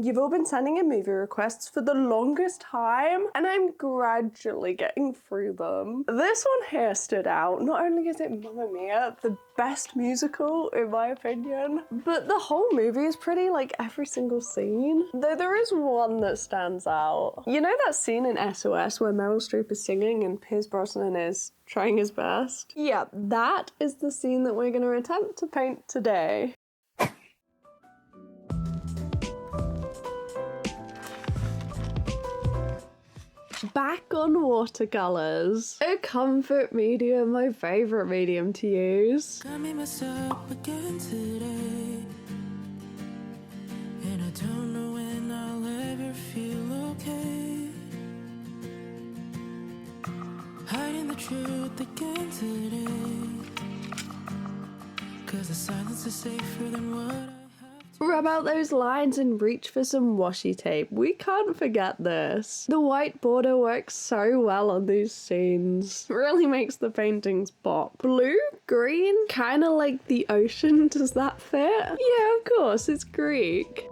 You've all been sending in movie requests for the longest time, and I'm gradually getting through them. This one here stood out. Not only is it Mamma Mia, the best musical in my opinion, but the whole movie is pretty, like every single scene. Though there is one that stands out. You know that scene in SOS where Meryl Streep is singing and Pierce Brosnan is trying his best? Yeah, that is the scene that we're gonna attempt to paint today. Back on watercolors. A comfort medium, my favourite medium to use. Got me messed up again today, and I don't know when I'll ever feel okay. Hiding the truth again today, 'cause the silence is safer than what I have. Rub out those lines and reach for some washi tape. We can't forget this. The white border works so well on these scenes. Really makes the paintings pop. Blue? Green? Kinda like the ocean. Does that fit? Yeah, of course, it's Greek.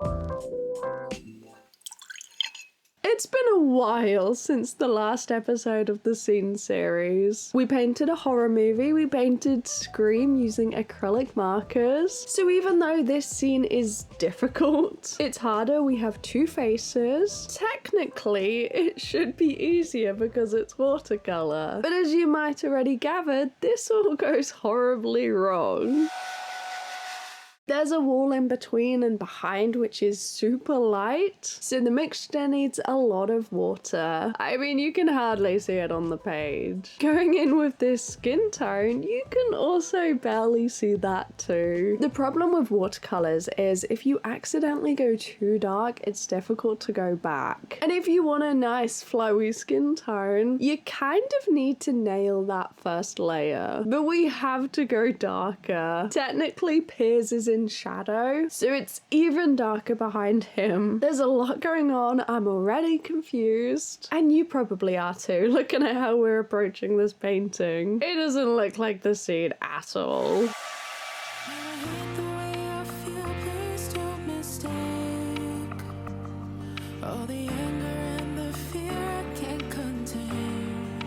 It's been a while since the last episode of the Scene series. We painted a horror movie, we painted Scream using acrylic markers. So even though this scene is difficult, it's harder, we have two faces. Technically, it should be easier because it's watercolor. But as you might already gathered, this all goes horribly wrong. There's a wall in between and behind which is super light, so the mixture needs a lot of water. I mean, you can hardly see it on the page. Going in with this skin tone, you can also barely see that too. The problem with watercolors is if you accidentally go too dark, it's difficult to go back. And if you want a nice flowy skin tone, you kind of need to nail that first layer. But we have to go darker. Technically, Piers is in shadow, so it's even darker behind him. There's a lot going on. I'm already confused, and you probably are too, looking at how we're approaching this painting. It doesn't look like the scene at all. All the anger and the fear I can't contain.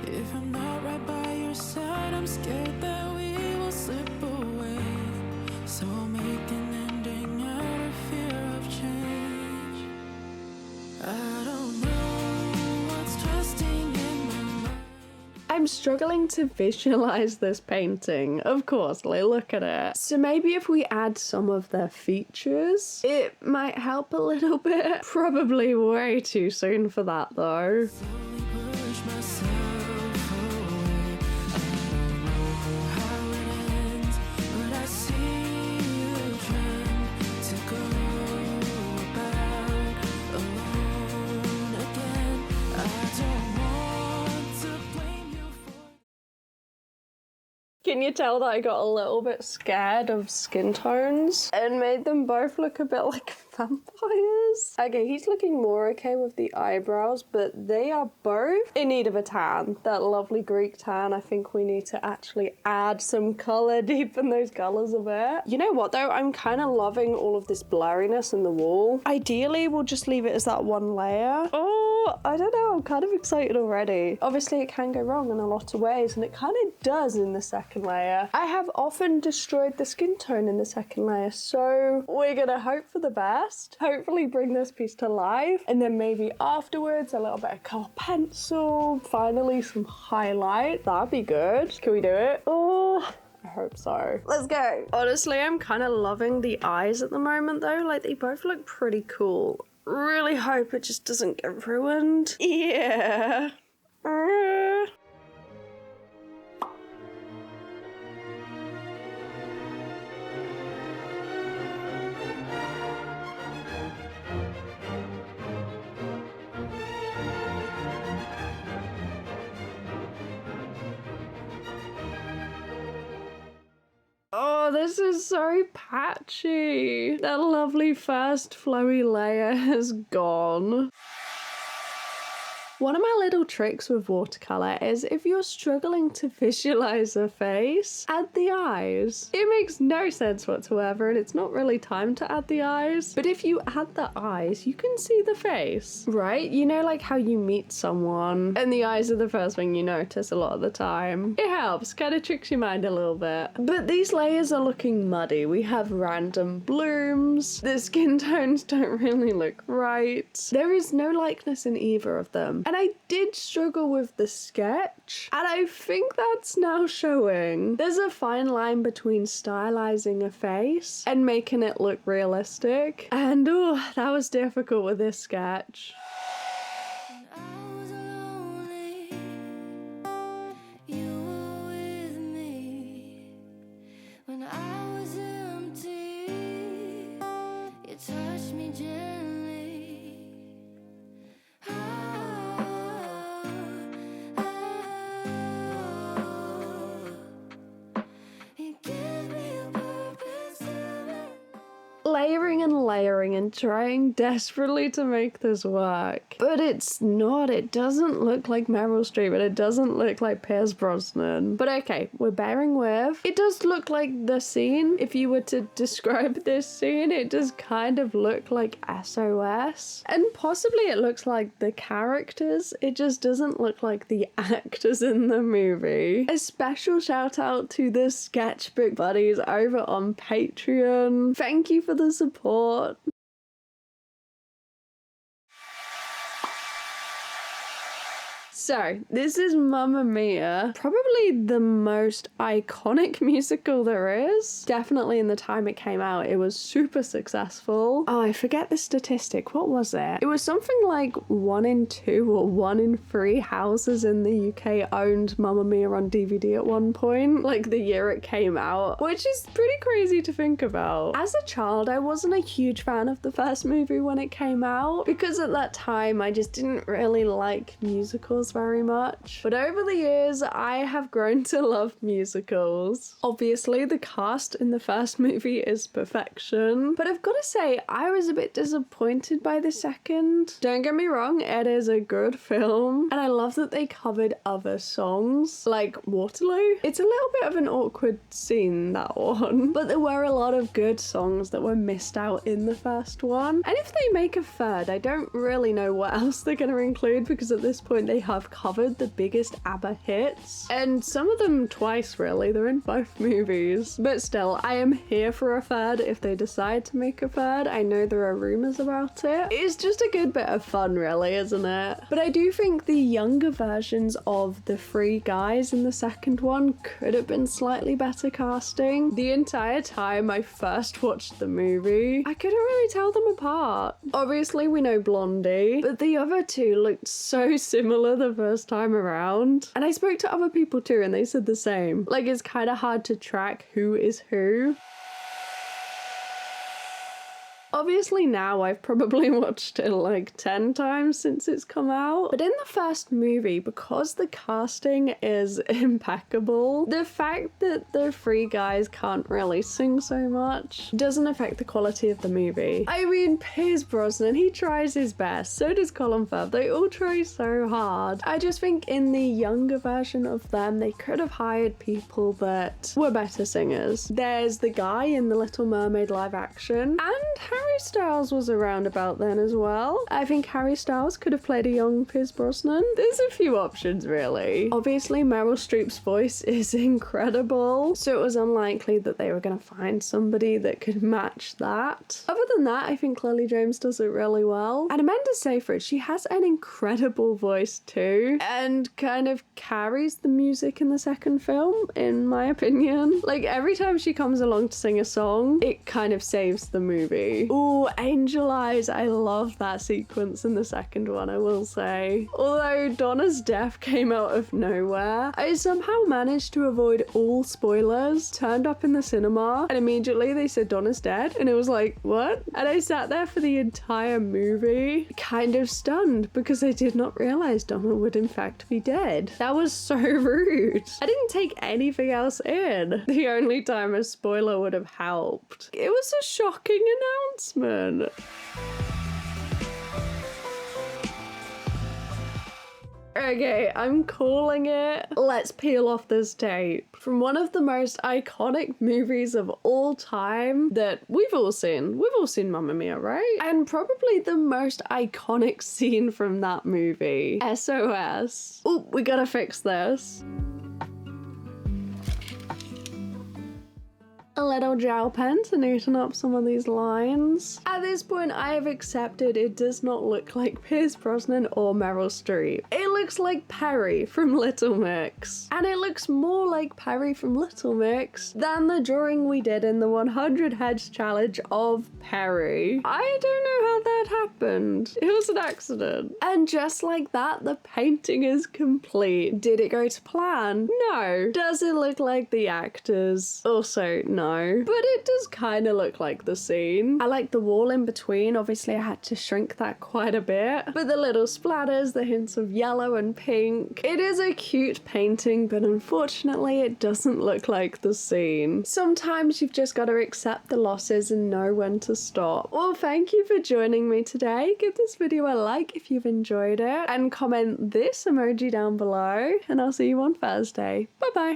If I'm not right by your side, I'm scared that we will slip away. So I'll make an ending out of fear of change. I don't know what's trusting in my mind. I'm struggling to visualize this painting. Of course, look at it. So maybe if we add some of their features, it might help a little bit. Probably way too soon for that though. Slowly push myself away. I don't know how it ends, but I see you trying to go about alone again. I don't want to blame you for. Can you tell that I got a little bit scared of skin tones and made them both look a bit like vampires? Okay, he's looking more okay with the eyebrows, but they are both in need of a tan. That lovely Greek tan. I think we need to actually add some color, deepen those colors a bit. You know what though? I'm kind of loving all of this blurriness in the wall. Ideally, we'll just leave it as that one layer. Oh, I don't know. I'm kind of excited already. Obviously, it can go wrong in a lot of ways, and it kind of does in the second layer. I have often destroyed the skin tone in the second layer, so we're gonna hope for the best. Hopefully bring this piece to life, and then maybe afterwards a little bit of color pencil, finally some highlight. That'd be good. Can we do it? Oh, I hope so. Let's go. Honestly, I'm kind of loving the eyes at the moment though. Like, they both look pretty cool. Really hope it just doesn't get ruined. Yeah. Oh, this is so patchy. That lovely first flowy layer has gone. One of my little tricks with watercolor is if you're struggling to visualize a face, add the eyes. It makes no sense whatsoever and it's not really time to add the eyes, but if you add the eyes, you can see the face, right? You know, like how you meet someone and the eyes are the first thing you notice a lot of the time. It helps, kind of tricks your mind a little bit. But these layers are looking muddy. We have random blooms. The skin tones don't really look right. There is no likeness in either of them. And I did struggle with the sketch, and I think that's now showing. There's a fine line between stylizing a face and making it look realistic. And oh, that was difficult with this sketch. I was lonely, you were with me. When I was empty, you touched me gently. Layering and layering and trying desperately to make this work. But it's not. It doesn't look like Meryl Streep and it doesn't look like Pierce Brosnan. But okay, we're bearing with. It does look like the scene. If you were to describe this scene, it does kind of look like SOS. And possibly it looks like the characters. It just doesn't look like the actors in the movie. A special shout out to the sketchbook buddies over on Patreon. Thank you for the support. So, this is Mamma Mia, probably the most iconic musical there is. Definitely in the time it came out, it was super successful. Oh, I forget the statistic. What was it? It was something like 1 in 2 or 1 in 3 houses in the UK owned Mamma Mia on DVD at one point, like the year it came out, which is pretty crazy to think about. As a child, I wasn't a huge fan of the first movie when it came out, because at that time I just didn't really like musicals very much. But over the years, I have grown to love musicals. Obviously, the cast in the first movie is perfection, but I've got to say, I was a bit disappointed by the second. Don't get me wrong, it is a good film, and I love that they covered other songs, like Waterloo. It's a little bit of an awkward scene, that one, but there were a lot of good songs that were missed out in the first one. And if they make a third, I don't really know what else they're going to include, because at this point they have covered the biggest ABBA hits, and some of them twice really. They're in both movies. But still, I am here for a third if they decide to make a third. I know there are rumors about it. It's just a good bit of fun really, isn't it? But I do think the younger versions of the 3 guys in the second one could have been slightly better casting. The entire time I first watched the movie, I couldn't really tell them apart. Obviously we know Blondie, but the other two looked so similar the first time around. And I spoke to other people too and they said the same. Like, it's kind of hard to track who is who. Obviously now I've probably watched it like 10 times since it's come out, but in the first movie, because the casting is impeccable, the fact that the 3 guys can't really sing so much doesn't affect the quality of the movie. I mean, Pierce Brosnan, he tries his best, so does Colin Firth, they all try so hard. I just think in the younger version of them, they could have hired people that were better singers. There's the guy in The Little Mermaid live action, and Harry Styles was around about then as well. I think Harry Styles could have played a young Pierce Brosnan. There's a few options really. Obviously Meryl Streep's voice is incredible, so it was unlikely that they were going to find somebody that could match that. Other than that, I think Lily James does it really well. And Amanda Seyfried, she has an incredible voice too, and kind of carries the music in the second film, in my opinion. Like, every time she comes along to sing a song, it kind of saves the movie. Ooh, Angel Eyes. I love that sequence in the second one, I will say. Although Donna's death came out of nowhere, I somehow managed to avoid all spoilers. Turned up in the cinema and immediately they said Donna's dead, and it was like, what? And I sat there for the entire movie kind of stunned because I did not realize Donna would in fact be dead. That was so rude. I didn't take anything else in. The only time a spoiler would have helped. It was a shocking announcement. Okay, I'm calling it. Let's peel off this tape. From one of the most iconic movies of all time that we've all seen. We've all seen Mamma Mia, right? And probably the most iconic scene from that movie. SOS. Oh, we gotta fix this. A little gel pen to neaten up some of these lines. At this point, I have accepted it does not look like Pierce Brosnan or Meryl Streep. It looks like Perry from Little Mix. And it looks more like Perry from Little Mix than the drawing we did in the 100 Heads challenge of Perry. I don't know how that happened. It was an accident. And just like that, the painting is complete. Did it go to plan? No. Does it look like the actors? Also, no. But it does kind of look like the scene. I like the wall in between. Obviously, I had to shrink that quite a bit. But the little splatters, the hints of yellow and pink. It is a cute painting, but unfortunately, it doesn't look like the scene. Sometimes you've just got to accept the losses and know when to stop. Well, thank you for joining me today. Give this video a like if you've enjoyed it and comment this emoji down below. And I'll see you on Thursday. Bye-bye.